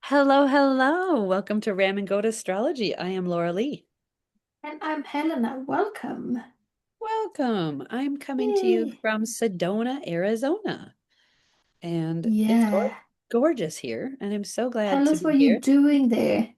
Hello, hello. Welcome to Ram and Goat Astrology. I am Laura Lee. And I'm Helena. Welcome. Welcome. I'm coming to you Yay. from Sedona, Arizona, and it's Yeah. gorgeous here, and I'm so glad Tell to us be what you're here. doing there.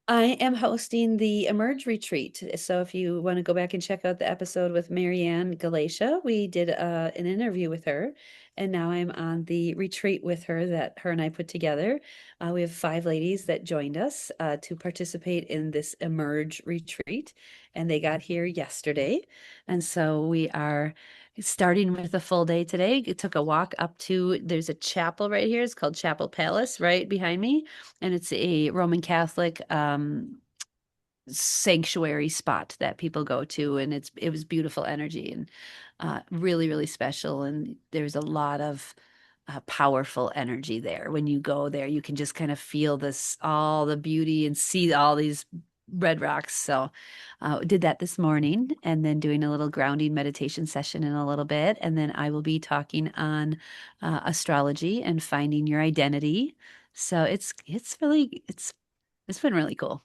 I am hosting the Emerge Retreat. So if you want to go back and check out the episode with Marianne Galatia, we did an interview with her, and now I'm on the retreat with her that her and I put together. We have five ladies that joined us to participate in this Emerge Retreat, and they got here yesterday. And so we are starting with a full day today. It took a walk up to, there's a chapel right here. It's called Chapel Palace right behind me, and it's a Roman Catholic sanctuary spot that people go to, and it was beautiful energy and really really special. And there's a lot of powerful energy there. When you go there, you can just kind of feel this all the beauty and see all these red rocks. So did that this morning, and then doing a little grounding meditation session in a little bit, and then I will be talking on astrology and finding your identity. So it's been really cool.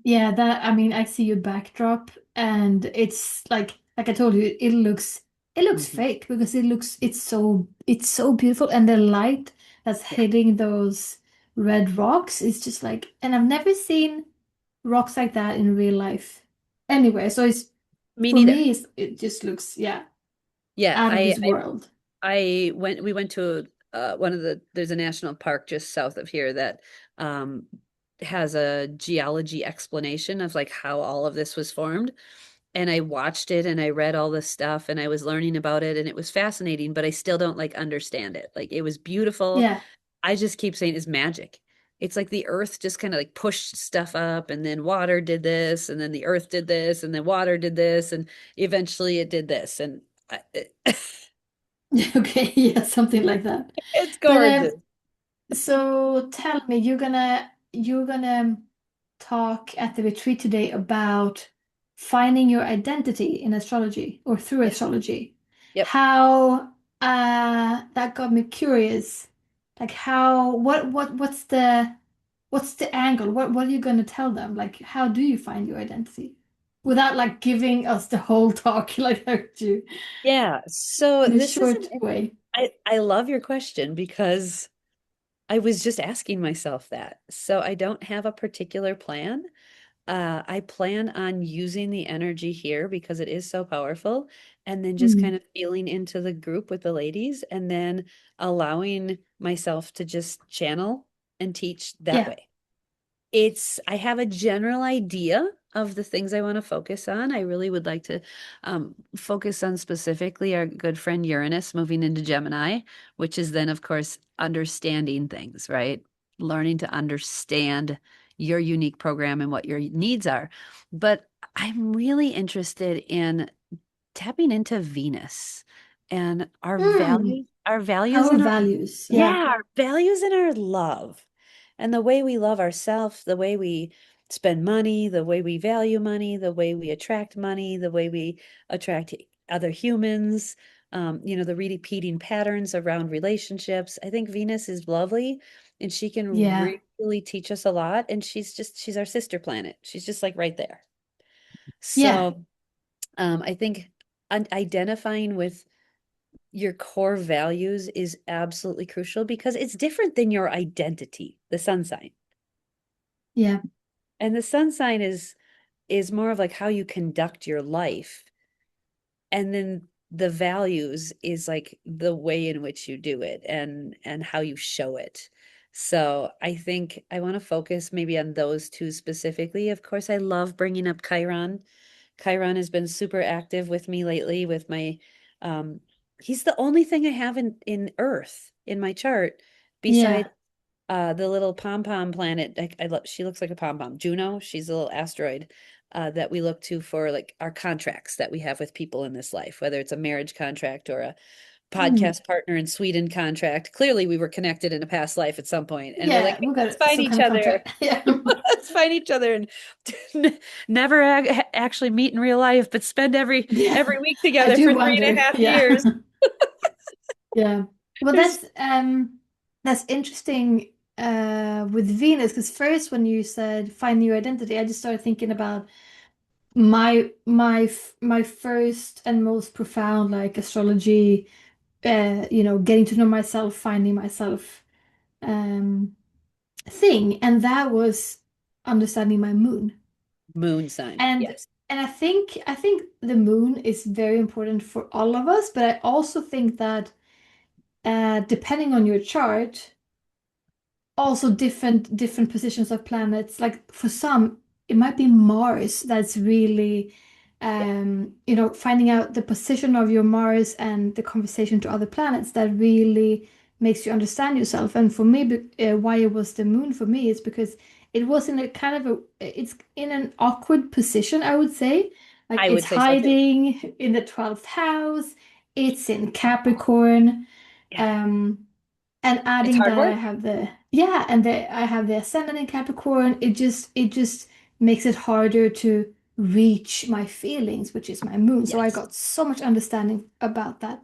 Yeah, that I mean, I see your backdrop and it's like I told you, it looks Mhm. fake because it's so beautiful and the light that's Yeah, hitting those red rocks is just like and I've never seen rocks like that in real life. Anyway, so it's me for neither. me it just looks Yeah, out of this world. we went to one of there's a national park just south of here that um has a geology explanation of like how all of this was formed. And I watched it and I read all this stuff and I was learning about it, and it was fascinating, but I still don't like understand it. Like, it was beautiful. Yeah. I just keep saying it's magic. It's like the earth just kind of like pushed stuff up, and then water did this, and then the earth did this, and then water did this, and eventually it did this. And Okay, yeah, something like that. it's But gorgeous. so tell me, you're gonna talk at the retreat today about finding your identity in astrology or through Yep. astrology. Yep. How that got me curious. Like how what's the angle? What are you gonna tell them? Like how do you find your identity? Without like giving us the whole talk like I heard you Yeah. So in a this short isn't, way. I love your question because I was just asking myself that. So I don't have a particular plan. I plan on using the energy here because it is so powerful, and then just kind Hmm. of feeling into the group with the ladies, and then allowing myself to just channel and teach that Yeah. way. I have a general idea of the things I want to focus on. I really would like to focus on specifically our good friend Uranus moving into Gemini, which is then, of course, understanding things, right? Learning to understand your unique program and what your needs are. But I'm really interested in tapping into Venus and Hmm. our values Our and our, values. Yeah. yeah, our values and our love, and the way we love ourselves, the way we spend money, the way we value money, the way we attract money, the way we attract other humans, the repeating patterns around relationships. I think Venus is lovely, and she can Yeah. really teach us a lot. And she's our sister planet. She's just like right there. Yeah. So I think identifying with your core values is absolutely crucial because it's different than your identity, the sun sign. Yeah. And the sun sign is more of like how you conduct your life. And then the values is like the way in which you do it and how you show it. So I think I want to focus maybe on those two specifically. Of course, I love bringing up Chiron. Chiron has been super active with me lately with my um he's the only thing I have in Earth in my chart Yeah. besides the little pom-pom planet. She looks like a pom-pom. Juno, she's a little asteroid that we look to for like our contracts that we have with people in this life, whether it's a marriage contract or a Hmm. podcast partner in Sweden contract. Clearly, we were connected in a past life at some point, and we're like, Yeah, "Hey, we let's got find some each kind of other. contract. Yeah. Let's find each other and never actually meet in real life, but spend Yeah. every week I together do for three and wonder. a half Yeah. years." Yeah. Well, There's that's interesting with Venus, because first when you said find your identity, I just started thinking about my first and most profound like astrology, getting to know myself, finding myself thing, and that was understanding my moon. Moon sign. And Yes. I think the moon is very important for all of us, but I also think that depending on your chart, also different positions of planets. Like for some, it might be Mars that's really Yeah. finding out the position of your Mars and the conversation to other planets that really makes you understand yourself. And for me, why it was the moon for me is because it was in a kind of it's in an awkward position, I would say. Like I it's would say so too. hiding in the 12th house, it's in Capricorn. Yeah. Um, and It's adding hard that I work. have I have the ascendant in Capricorn, it just makes it harder to reach my feelings, which is my moon. So I Yes. got so much understanding about that.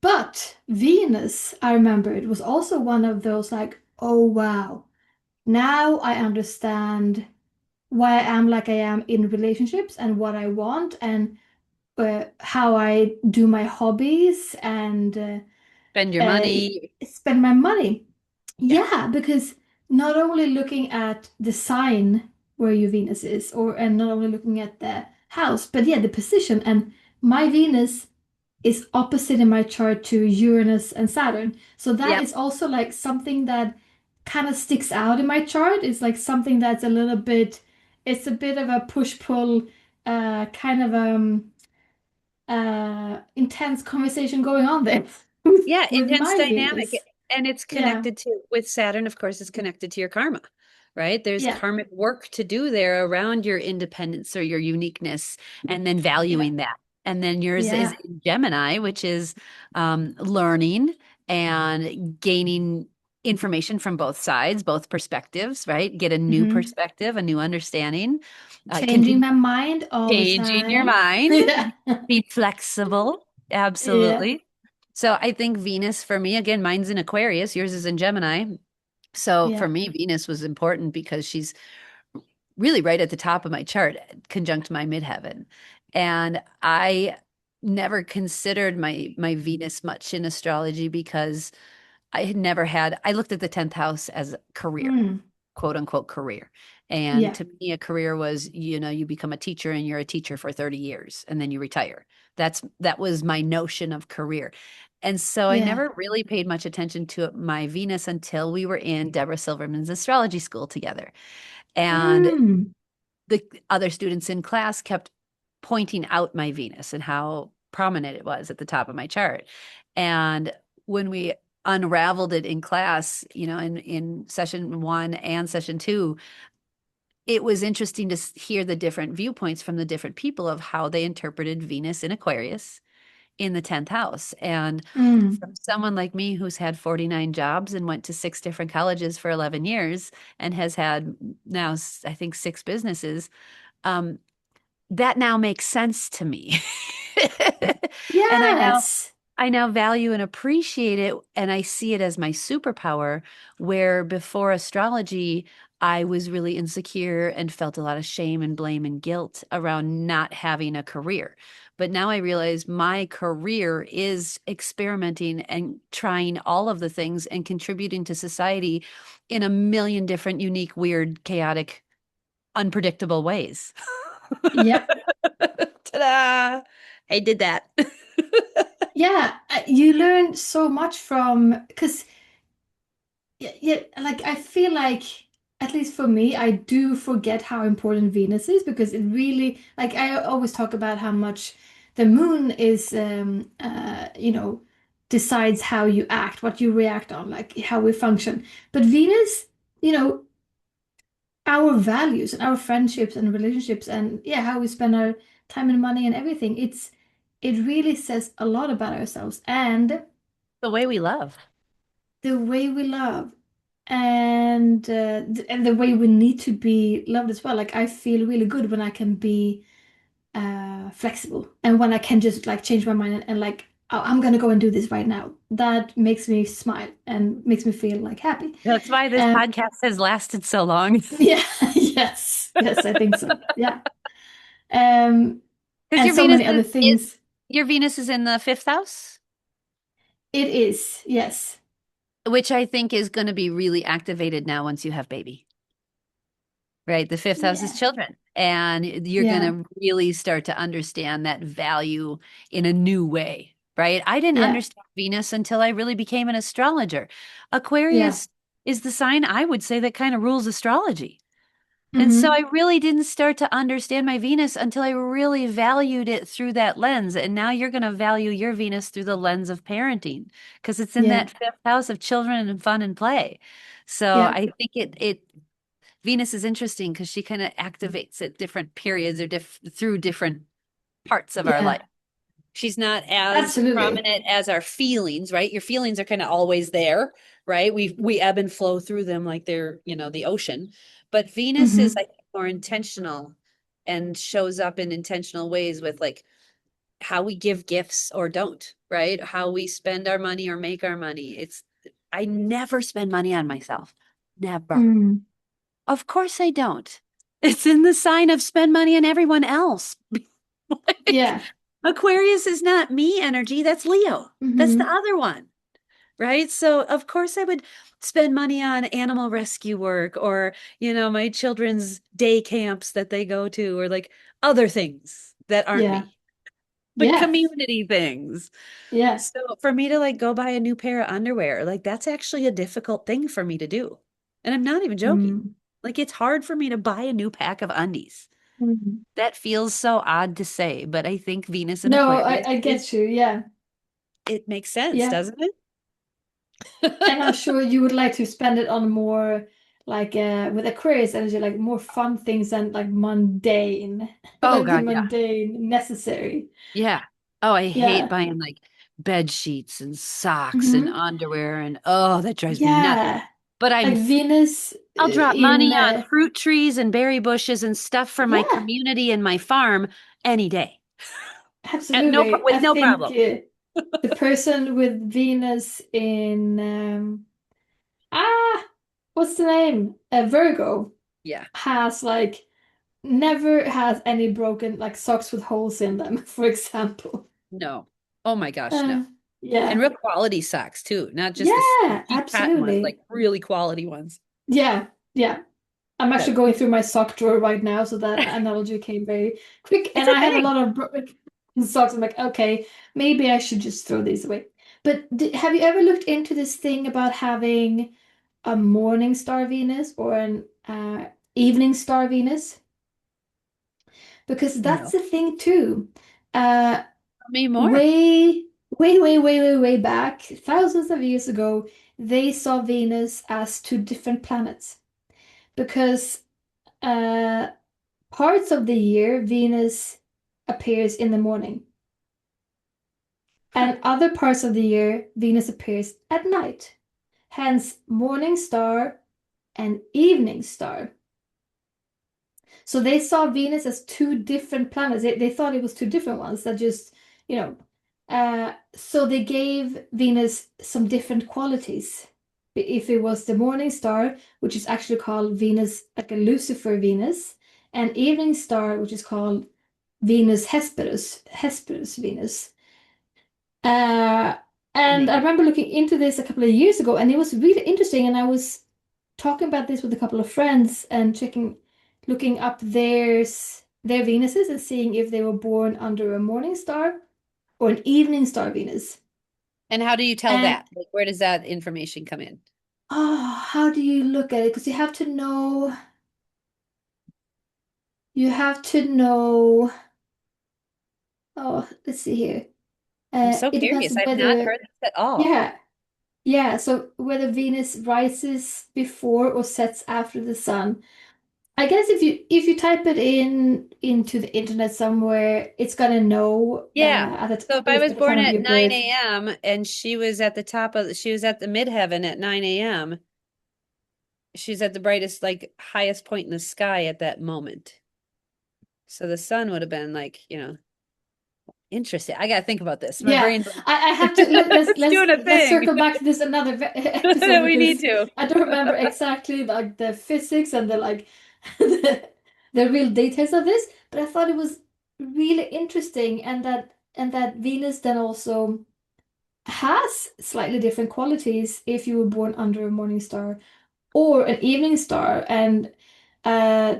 But Venus, I remember it was also one of those like, oh wow, now I understand why I am like I am in relationships and what I want and how I do my hobbies and Spend your uh, money. spend my money. Yeah. Yeah, because not only looking at the sign where your Venus is, and not only looking at the house, but yeah, the position. And my Venus is opposite in my chart to Uranus and Saturn. So that Yep. is also like something that kind of sticks out in my chart. It's like something that's it's a bit of a push-pull, kind of intense conversation going on there with, Yeah, with intense my dynamic. Venus. And it's Yeah, connected to, with Saturn, of course, it's connected to your karma, right? There's yeah, karmic work to do there around your independence or your uniqueness, and then yeah, valuing that. And then yours is yeah. in Gemini, which is learning and gaining information from both sides, both perspectives, right? Get a new Hmm. perspective, a new understanding, Changing continue my mind all the changing your time. mind, Yeah, be flexible. yeah, Absolutely. So I think Venus for me, again, mine's in Aquarius, yours is in Gemini. So for yeah. me, Venus was important because she's really right at the top of my chart, conjunct my midheaven. And I never considered my Venus much in astrology because I had never had, I looked at the 10th house as career, Mm, quote unquote career. And yeah. to me, a career was, you become a teacher and you're a teacher for 30 years and then you retire. That was my notion of career. And so I Yeah. never really paid much attention to my Venus until we were in Deborah Silverman's astrology school together. And Mm, the other students in class kept pointing out my Venus and how prominent it was at the top of my chart. And when we unraveled it in class, in session one and session two, it was interesting to hear the different viewpoints from the different people of how they interpreted Venus in Aquarius in the 10th house. And mm. from someone like me who's had 49 jobs and went to six different colleges for 11 years and has had now, I think, six businesses, um, that now makes sense to me. And Yes. I now value and appreciate it, and I see it as my superpower, where before astrology, I was really insecure and felt a lot of shame and blame and guilt around not having a career. But now I realize my career is experimenting and trying all of the things and contributing to society in a million different, unique, weird, chaotic, unpredictable ways. Yep. Ta-da! I did that. Yeah. You learn so much from because yeah, yeah, like I feel like at least for me, I do forget how important Venus is because it really like I always talk about how much the moon is decides how you act, what you react on, like how we function. But Venus, you know, our values and our friendships and relationships and yeah, how we spend our time and money and everything, it really says a lot about ourselves and The way we love. the way we love and the way we need to be loved as well. Like I feel really good when I can be flexible and when I can just like change my mind and like oh, I'm gonna go and do this right now. That makes me smile and makes me feel like happy. That's why this Um, podcast has lasted so long. yeah, yes, yes, I think so. Yeah. Um, Because and so many other things. your Venus is in the fifth house, It is, yes. which I think is going to be really activated now once you have baby. Right? The fifth house is Yeah, children. And you're going yeah, to really start to understand that value in a new way, right? I didn't yeah, understand Venus until I really became an astrologer. yeah. Aquarius is the sign I would say that kind of rules astrology. And so Mm-hmm. I really didn't start to understand my Venus until I really valued it through that lens. And now you're going to value your Venus through the lens of parenting because it's in Yeah, that fifth house of children and fun and play. So yeah, I think it Venus is interesting because she kind of activates at different periods or through different parts of our life. yeah. She's not as Absolutely. prominent as our feelings, right? Your feelings are kind of always there, right? We ebb and flow through them like they're, the ocean. But Venus is, Mm-hmm. I think, more intentional and shows up in intentional ways with like how we give gifts or don't, right? How we spend our money or make our money. I never spend money on myself. Never. Mm. Of course I don't. It's in the sign of spend money on everyone else. Like, Yeah. Aquarius is not me energy, that's Leo. That's the Mm-hmm. other one, right? So of course I would spend money on animal rescue work or, my children's day camps that they go to or like other things that aren't Yeah. me, but Yeah. community things. Yeah. So for me to like go buy a new pair of underwear, like that's actually a difficult thing for me to do. And I'm not even joking. Mm. Like it's hard for me to buy a new pack of undies. Mm. That feels so odd to say, but I think Venus and No, Aquarius, I get you. Yeah. it makes sense, Yeah. doesn't it? And I'm sure you would like to spend it on more like with Aquarius energy, like more fun things than like mundane, Oh like the God, yeah. mundane necessary. Yeah. Oh, I hate Yeah. buying like bed sheets and socks and Hmm. underwear and oh, that drives me nuts. Yeah. But Like Venus I'll drop money in on fruit trees and berry bushes and stuff for my yeah, community and my farm any day. absolutely. I With no think problem. the person with Venus in ah, what's the name? Virgo Yeah. has like never has any broken like socks with holes in them, for example. No. Oh my gosh, no. Uh, And yeah. real quality socks too, not just the Yeah, cheap cotton ones, like absolutely. really quality ones. Yeah, yeah. I'm Yeah. actually going through my sock drawer right now, so that analogy came very quick. It's And a I have a thing. lot of broken socks. I'm like, okay, maybe I should just throw these away. But have you ever looked into this thing about having a morning star Venus or an evening star Venus? Because that's No. the thing too. Uh, Tell me more. way back, thousands of years ago, they saw Venus as two different planets because uh, parts of the year Venus appears in the morning, Huh. and other parts of the year Venus appears at night. Hence, morning star and evening star. So they saw Venus as two different planets. They thought it was two different ones that just, you know, so they gave Venus some different qualities. If it was the morning star, which is actually called Venus, like a Lucifer Venus, and evening star, which is called Venus Hesperus Venus. Uh, and I Amazing. remember looking into this a couple of years ago, and it was really interesting. And I was talking about this with a couple of friends and looking up their Venuses and seeing if they were born under a morning star or an evening star Venus. And how do you tell And that? Like, where does that information come in? oh, how do you look at it? Because you have to know. Oh, let's see here. I'm so It depends curious. on I've not whether, heard this at all. yeah, yeah. So whether Venus rises before or sets after the sun. I guess if you type it into the internet somewhere, it's gonna know Yeah. So if I was at the born time of at your 9 birth. a.m. and she was at the midheaven at 9 a.m., she's at the brightest, like highest point in the sky at that moment. So the sun would have been like, Interesting. I gotta think about this. My Yeah, brain's I have to it's doing a let's thing. circle back to this another episode We need because to. I don't remember exactly like the physics and the like the, the real details of this, but I thought it was really interesting and that Venus then also has slightly different qualities if you were born under a morning star or an evening star. And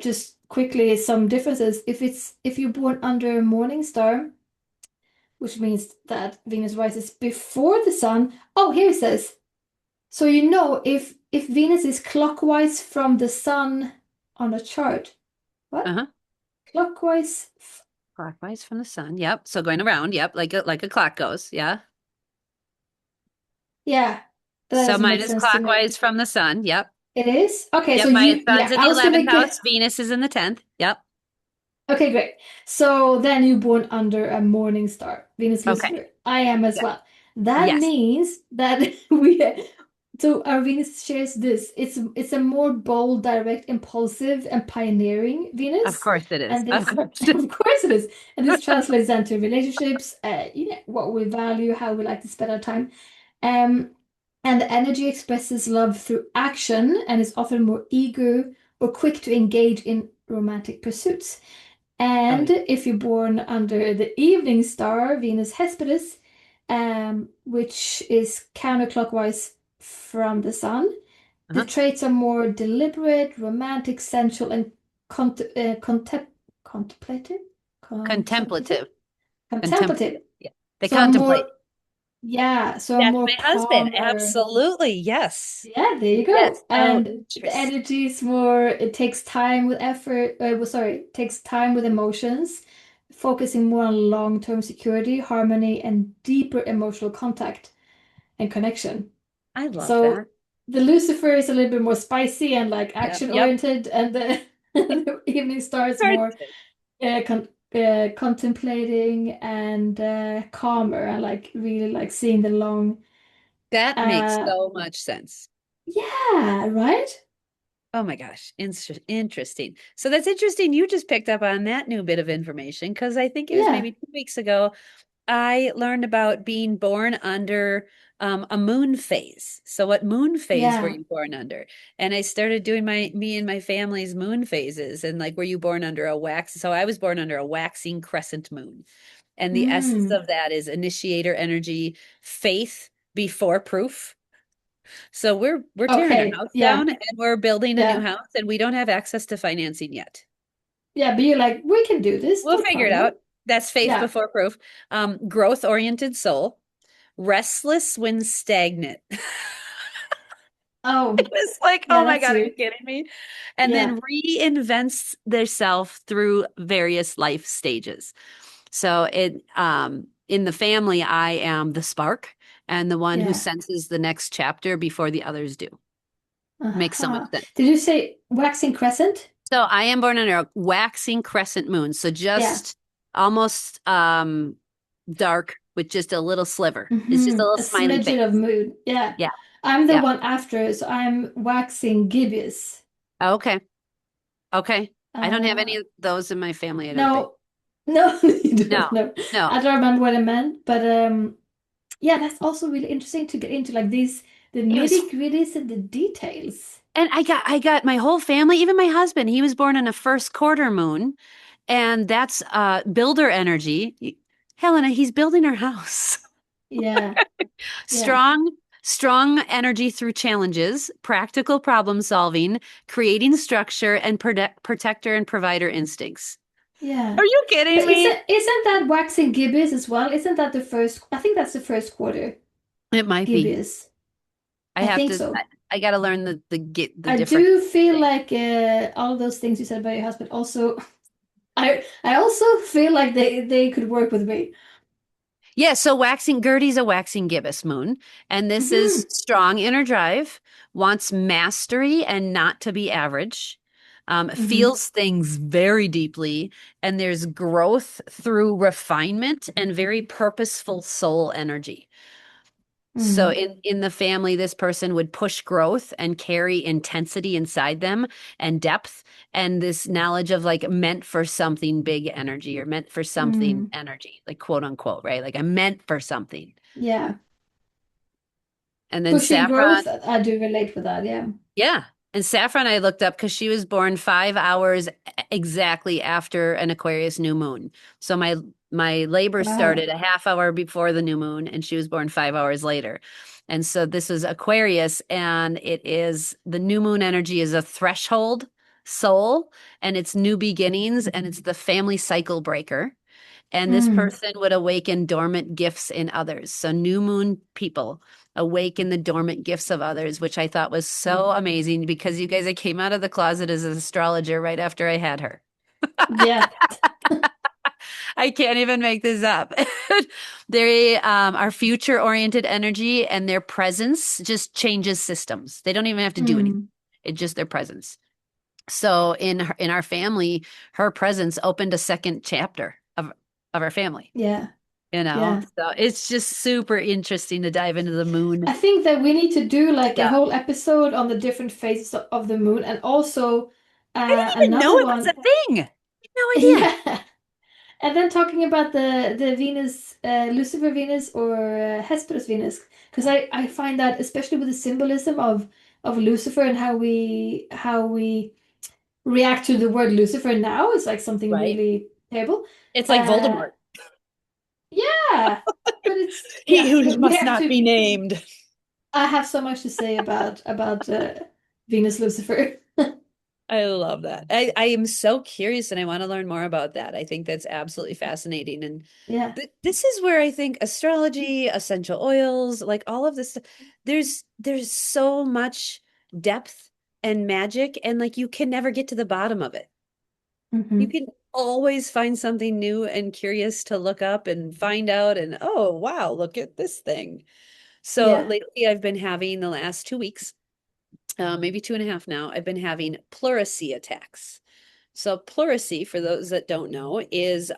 just quickly some differences. If you're born under a morning star, which means that Venus rises before the sun. Oh, here it says. So you know if Venus is clockwise from the sun on a chart. What? Uh-huh. Clockwise? Clockwise from the sun. Yep. So going around. Yep. Like a clock goes. Yeah. Yeah, that So doesn't mine make is sense to me. clockwise from the sun. Yep. It is? Okay, so Yep. My you sun's yeah, in I the was gonna 11th house. get Venus is in the 10th. Yep. okay, great. So then you're born under a morning star, Venus Okay. Lucifer. I am as Yeah. well. That Yes. means that we so our Venus shares this. It's a more bold, direct, impulsive, and pioneering Of Venus. course it is. And Of this, course. of course it is. And this translates then to relationships, what we value, how we like to spend our time. Um, and the energy expresses love through action and is often more eager or quick to engage in romantic pursuits. Oh, And yeah. if you're born under the evening star, Venus Hesperus, which is counterclockwise from the sun, the Uh-huh. traits are more deliberate, romantic, sensual, and cont contemplative, contemplative, Contemplative. contemplative. Contemplative. Yeah. They So contemplate. more, yeah, so That's more my husband. calmer. Absolutely. Yes. Yeah, there you Yes. go. Oh, And the interesting. energy is more, it takes time with effort, well, sorry, it takes time with emotions, focusing more on long-term security, harmony, and deeper emotional contact and connection. I love So that. the Lucifer is a little bit more spicy and like Yep. Yep. action-oriented, and the, the Evening Star is Hard to more say. contemplating and calmer and like really like seeing the long, That makes uh, so much sense. yeah, right? Oh my gosh, interesting. So that's interesting. You just picked up on that new bit of information because I think it was Yeah. maybe 2 weeks ago. I learned about being born under a moon phase. So, what moon phase were Yeah. you born under? And I started doing me and my family's moon phases. And like, were you born under a wax? So, I was born under a waxing crescent moon. And the essence Mm. of that is initiator energy, faith before proof. So we're tearing our Okay. house Yeah. down and we're building a new Yeah. house and we don't have access to financing yet. Yeah. But you're like, we can do this, We'll no figure it problem. out. That's faith Yeah. before proof. Growth oriented soul, restless when stagnant. Oh, It was like, yeah, oh my that's God, are you you. kidding me? And Yeah. then reinvents theirself through various life stages. So it in the family, I am the spark and the one who Yeah. senses the next chapter before the others do. Makes so much Uh-huh. sense. Did you say waxing crescent? So I am born under a waxing crescent moon. So Yeah. just almost dark with just a little sliver. It's just a little A smiley smidgen of face. mood. Yeah. Yeah. I'm the Yeah. one after, so I'm waxing gibbous. Okay. Okay. I don't have any Uh, of those in my family, I don't think. no, no, you don't No. know. No. I don't remember what I meant, but yeah, that's also really interesting to get into like these the It was nitty-gritties and the details. and I got my whole family, even my husband, he was born on a first quarter moon, and that's builder energy. Helena, he's building our house. Yeah, yeah, Strong, strong energy through challenges, practical problem solving, creating structure, and protector and provider instincts. yeah. Are you But kidding me? isn't that waxing gibbous as well? Isn't that the first? I think that's the first quarter It might be. gibbous. I I have think to. so. I got to learn the get the I different do feel thing. like all of those things you said about your husband also. I also feel like they could work with me. Yeah. So waxing Gertie's a waxing gibbous moon, and this is Hmm. strong inner drive, wants mastery and not to be average. Hmm. Feels things very deeply, and there's growth through refinement and very purposeful soul energy. So Mm. in the family, this person would push growth and carry intensity inside them and depth and this knowledge of like meant for something big energy or meant for something Mm. energy, like quote unquote, right? Like I'm meant for something. Yeah. And then Pushing Saffron, growth, I do relate with that. Yeah. yeah. And Saffron, I looked up because she was born 5 hours exactly after an Aquarius new moon. So my labor Wow. started a half hour before the new moon, and she was born 5 hours later. And so this was Aquarius, and it is the new moon energy is a threshold soul, and it's new beginnings, and it's the family cycle breaker. And this Mm. person would awaken dormant gifts in others. So new moon people awaken the dormant gifts of others, which I thought was so amazing because you guys, I came out of the closet as an astrologer right after I had her. Yeah. I can't even make this up. They are future oriented energy and their presence just changes systems. They don't even have to do anything. Mm. It's just their presence. So in our family, her presence opened a second chapter of our family, Yeah. you know? Yeah. So it's just super interesting to dive into the moon I think that we need to do like a stuff. whole episode on the different phases of the moon, and also I didn't even know another it was a one. thing. I had no idea. Yeah. And then talking about the Venus, Lucifer Venus or Hesperus Venus, because I find that especially with the symbolism of Lucifer and how we react to the word Lucifer now is like something Right? really terrible. It's like Uh, Voldemort. yeah, but it's He yeah, who we must have not to. be named. I have so much to say about Venus Lucifer. I love that. I am so curious and I want to learn more about that. I think that's absolutely fascinating. And Yeah. this is where I think astrology, essential oils, like all of this, there's so much depth and magic, and like you can never get to the bottom of it. You Hmm. can always find something new and curious to look up and find out, and oh, wow, look at this thing. So Yeah. lately I've been having the last 2 weeks, maybe 2.5 now, I've been having pleurisy attacks. So pleurisy, for those that don't know, is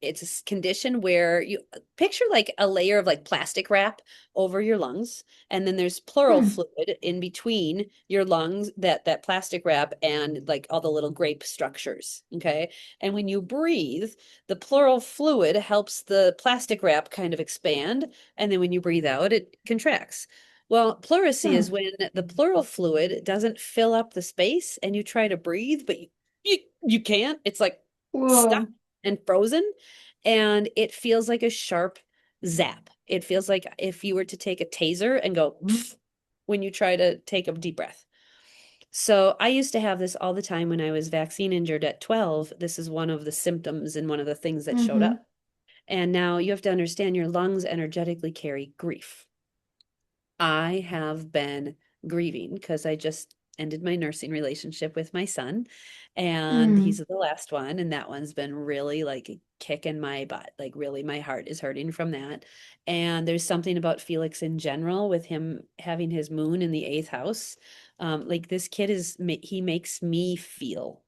it's a condition where you picture like a layer of like plastic wrap over your lungs, and then there's pleural Hmm. fluid in between your lungs, that plastic wrap and like all the little grape structures. Okay. And when you breathe, the pleural fluid helps the plastic wrap kind of expand, and then when you breathe out, it contracts. Well, pleurisy is Huh. when the pleural fluid doesn't fill up the space and you try to breathe, but you can't. It's like stuck Whoa. and frozen, and it feels like a sharp zap. It feels like if you were to take a taser and go when you try to take a deep breath. So I used to have this all the time when I was vaccine injured at 12. This is one of the symptoms and one of the things that showed Hmm. up. And now you have to understand your lungs energetically carry grief. I have been grieving because I just ended my nursing relationship with my son, and he's Mm. the last one, and that one's been really like kicking my butt. Like really my heart is hurting from that. And there's something about Felix in general with him having his moon in the eighth house. Like this kid he makes me feel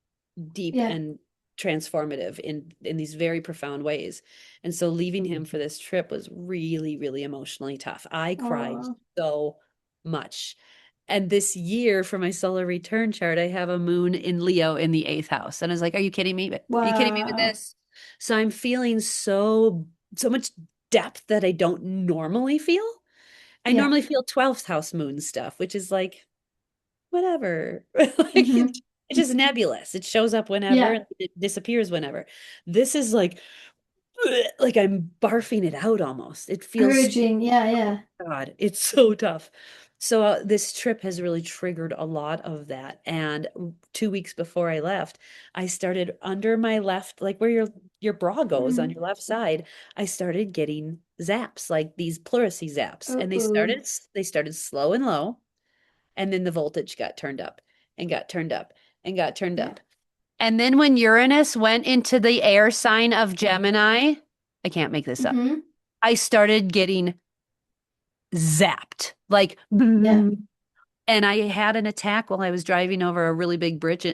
deep Yeah. and transformative in these very profound ways. And so leaving him for this trip was really, really emotionally tough. I cried Oh. so much. And this year for my solar return chart, I have a moon in Leo in the eighth house. And I was like, are you kidding me? Are you kidding me with Wow. this? So I'm feeling so much depth that I don't normally feel. I Yeah. normally feel 12th house moon stuff, which is like whatever. Like Hmm. it's just nebulous. It shows up whenever Yeah. and it disappears whenever. This is like I'm barfing it out almost. It feels, Purging. Yeah. Yeah. God, it's so tough. So this trip has really triggered a lot of that. And 2 weeks before I left, I started under my left, like where your bra goes on Mm. your left side, I started getting zaps, like these pleurisy zaps. And Uh-oh. they started slow and low, and then the voltage got turned up and got turned up and got turned Yeah. up. And then when Uranus went into the air sign of Gemini, I can't make this up. Hmm. I started getting zapped. Like Yeah. and I had an attack while I was driving over a really big bridge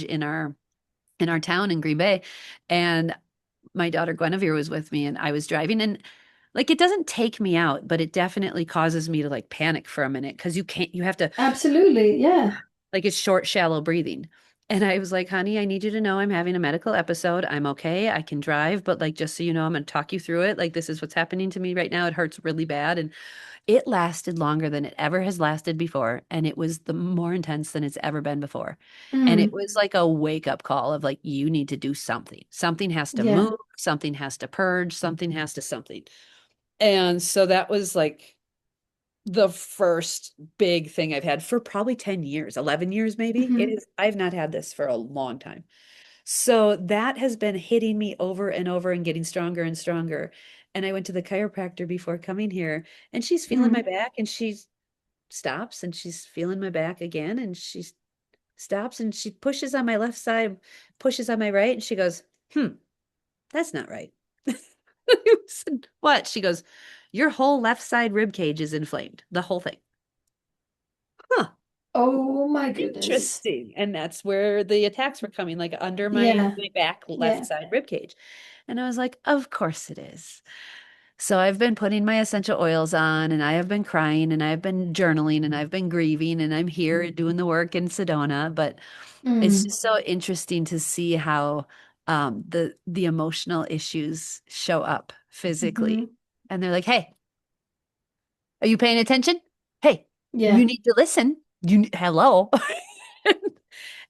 in our town in Green Bay, and my daughter Guinevere was with me, and I was driving, and Like it doesn't take me out, but it definitely causes me to like panic for a minute because you have to, Absolutely. Yeah. like it's short, shallow breathing. And I was like, honey, I need you to know I'm having a medical episode. I'm okay. I can drive, but like, just so you know, I'm going to talk you through it. Like, this is what's happening to me right now. It hurts really bad. And it lasted longer than it ever has lasted before. And it was the more intense than it's ever been before. And it Mm. was like a wake up call of like, you need to do something. Something has to Yeah. move, something has to purge, something has to something. And so that was like the first big thing I've had for probably 10 years, 11 years maybe. It Hmm. is, I've not had this for a long time. So that has been hitting me over and over and getting stronger and stronger. And I went to the chiropractor before coming here, and she's feeling my Mm. back, and she stops and she's feeling my back again, and she stops and she pushes on my left side, pushes on my right, and she goes, that's not right. I said, what? She goes, your whole left side rib cage is inflamed, the whole thing. Huh. Oh my goodness. Interesting. And that's where the attacks were coming, like under Yeah. my back left Yeah. side rib cage. And I was like, of course it is. So I've been putting my essential oils on, and I have been crying, and I've been journaling, and I've been grieving, and I'm here doing the work in Sedona. But it's Mm. just so interesting to see how the emotional issues show up physically. Hmm. And they're like, hey, are you paying attention? Hey, you Yeah. need to listen. Hello.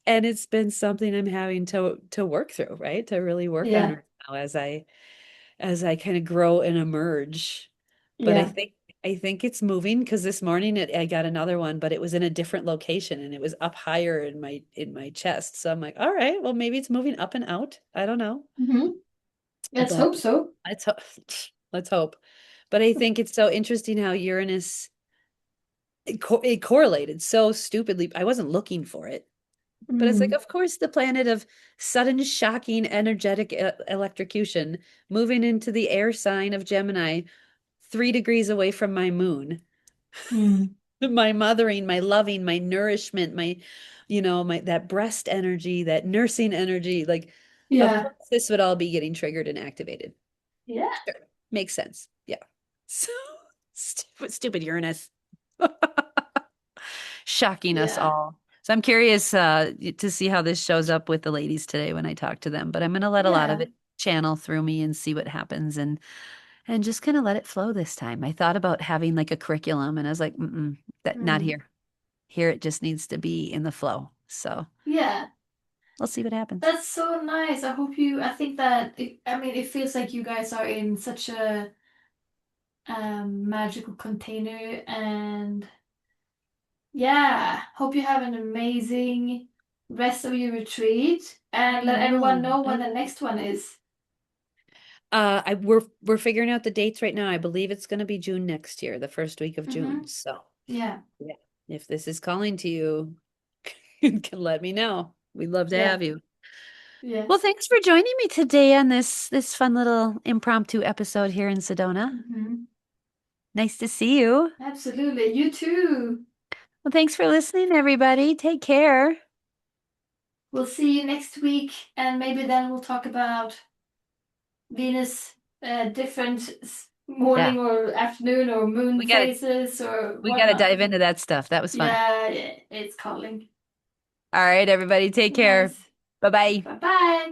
And it's been something I'm having to work through, right? To really work on Yeah. right now as I kind of grow and emerge. But Yeah. I think it's moving because this morning I got another one, but it was in a different location and it was up higher in my chest. So I'm like, all right, well maybe it's moving up and out. I don't know. Hmm. Let's But hope so. let's hope. Let's hope. But I think it's so interesting how Uranus it correlated so stupidly. I wasn't looking for it. But it's like, Mm. of course, the planet of sudden, shocking, energetic electrocution moving into the air sign of Gemini, 3 degrees away from my moon. Mm. My mothering, my loving, my nourishment, my, my that breast energy, that nursing energy. Like, of Yeah. course, this would all be getting triggered and activated. Yeah. Sure. Makes sense. Yeah. So stupid Uranus. Shocking us Yeah. all. So I'm curious to see how this shows up with the ladies today when I talk to them. But I'm going to let a lot of Yeah. it channel through me and see what happens and just kind of let it flow this time. I thought about having like a curriculum, and I was like, that not Mm. here. Here it just needs to be in the flow. So Yeah. we'll see what happens. That's so nice. I think that, I mean, it feels like you guys are in such a magical container. And yeah, hope you have an amazing rest of your retreat and let everyone know I when the know. next one is. We're figuring out the dates right now. I believe it's going to be June next year, the first week of June. Mm-hmm. So Yeah. yeah, if this is calling to you, you can let me know. We'd love to Yeah. have you. Well, Yes. thanks for joining me today on this fun little impromptu episode here in Sedona. Mm-hmm. Nice to see you. Absolutely. You too. Well, thanks for listening, everybody. Take care. We'll see you next week, and maybe then we'll talk about Venus, different Yeah, morning or afternoon or moon we gotta phases or we gotta whatnot. dive into that stuff. That was fun. Yeah, yeah, it's calling. All right, everybody, take care. Nice. Bye bye. Bye bye.